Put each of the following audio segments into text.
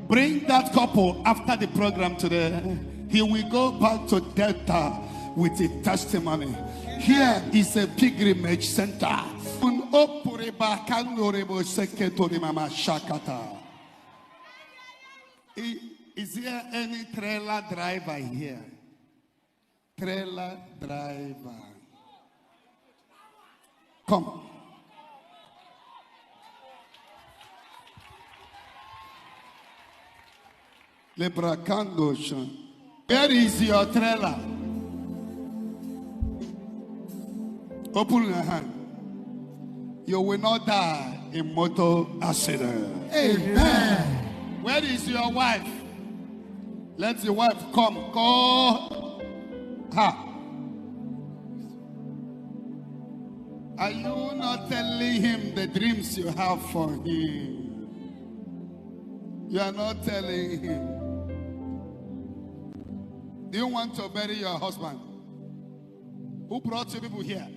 Bring that couple after the program today. He will go back to Delta with a testimony. Here is a pilgrimage center. Is there any trailer driver here? Trailer driver. Come. Where is your trailer? Open your hand. You will not die in motor accident. Amen. Where is your wife? Let your wife come. Call her. Are you not telling him the dreams you have for him? You are not telling him. Do you want to bury your husband? Who brought you people here?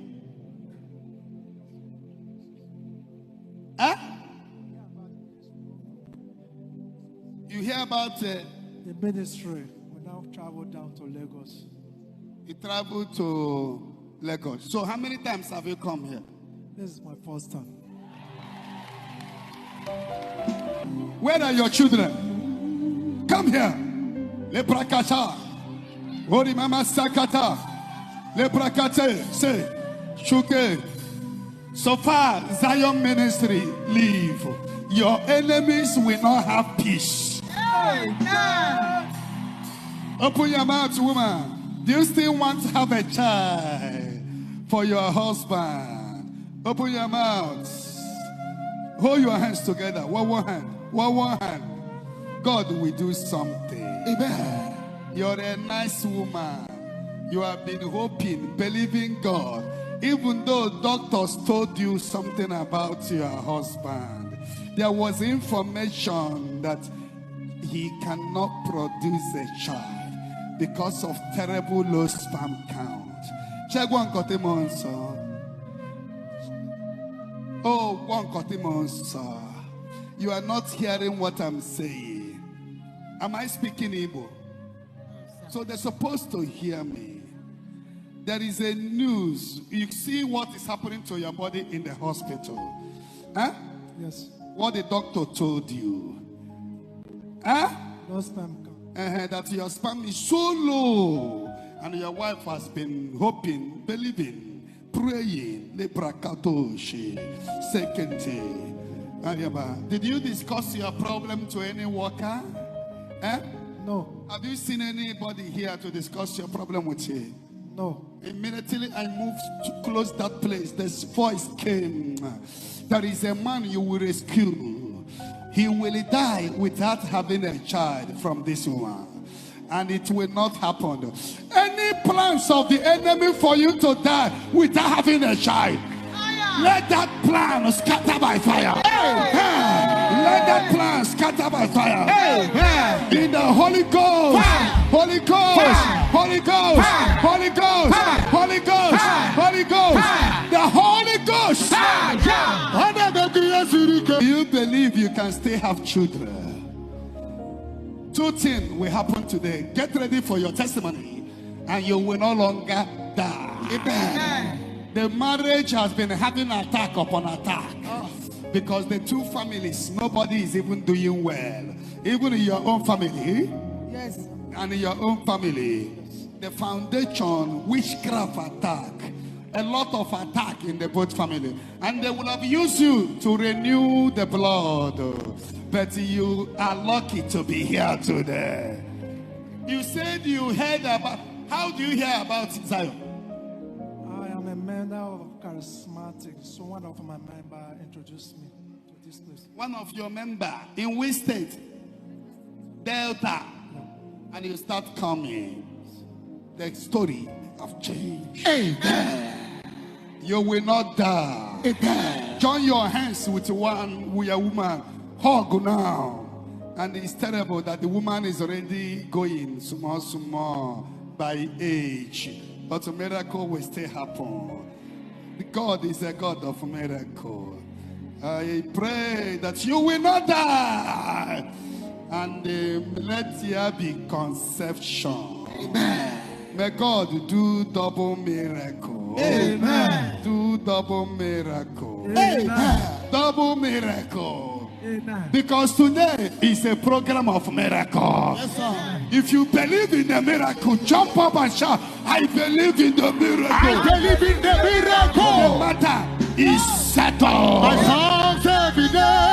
Huh? You hear about the ministry? We now travel down to Lagos. You traveled to Lagos. So how many times have you come here? This is my first time. Where are your children? Come here. Leprakata. Hori mama sakata. Leprakate. Say. Shuke. So far, Zion Ministry live. Your enemies will not have peace. Amen. Open your mouth, woman. Do you still want to have a child for your husband? Open your mouth. Hold your hands together. One hand. One hand. God will do something. Amen. You're a nice woman. You have been hoping, believing God. Even though doctors told you something about your husband, there was information that he cannot produce a child because of terrible low sperm count. Check one kotimonso. Oh, one kotimonso. You are not hearing what I'm saying. Am I speaking Igbo? So they're supposed to hear me. There is a news. You see what is happening to your body in the hospital. Huh? Yes. What the doctor told you. Huh? No sperm count. That your sperm is so low. And your wife has been hoping, believing, praying. Did you discuss your problem to any worker? Eh? No. Have you seen anybody here to discuss your problem with you? No. Immediately I moved to close that place. This voice came. There is a man you will rescue. He will die without having a child from this woman. And it will not happen. Any plans of the enemy for you to die without having a child, let that plan scatter by fire. Let that plan scatter by fire. In the Holy Ghost. Holy Ghost. Holy Ghost. Holy Ghost. Holy Ghost. Holy Ghost. The Holy Ghost. Do you believe you can still have children? Two things will happen today. Get ready for your testimony, and you will no longer die. Amen. The marriage has been having attack upon attack. Because the two families, nobody is even doing well. Even in your own family. Yes. And in your own family. The foundation, witchcraft attack. A lot of attack in the both family. And they will have used you to renew the blood. But you are lucky to be here today. You said you heard about, how do you hear about Zion? I am a member of Charismatic. So one of my members introduced me to this place. One of your members in which state? Delta. And you start coming. The story of change. Amen. You will not die. Amen. Join your hands with a woman. Hug now. And it's terrible that the woman is already going small by age. But a miracle will still happen. God is a God of miracle. I pray that you will not die. And let there be conception. Amen. May God do double miracle. Amen. Do double miracle. Amen. Double miracle. Amen. Because today is a program of miracle. Yes, sir. If you believe in the miracle, jump up and shout, I believe in the miracle. I believe in the miracle. The matter is settled. My songs every day.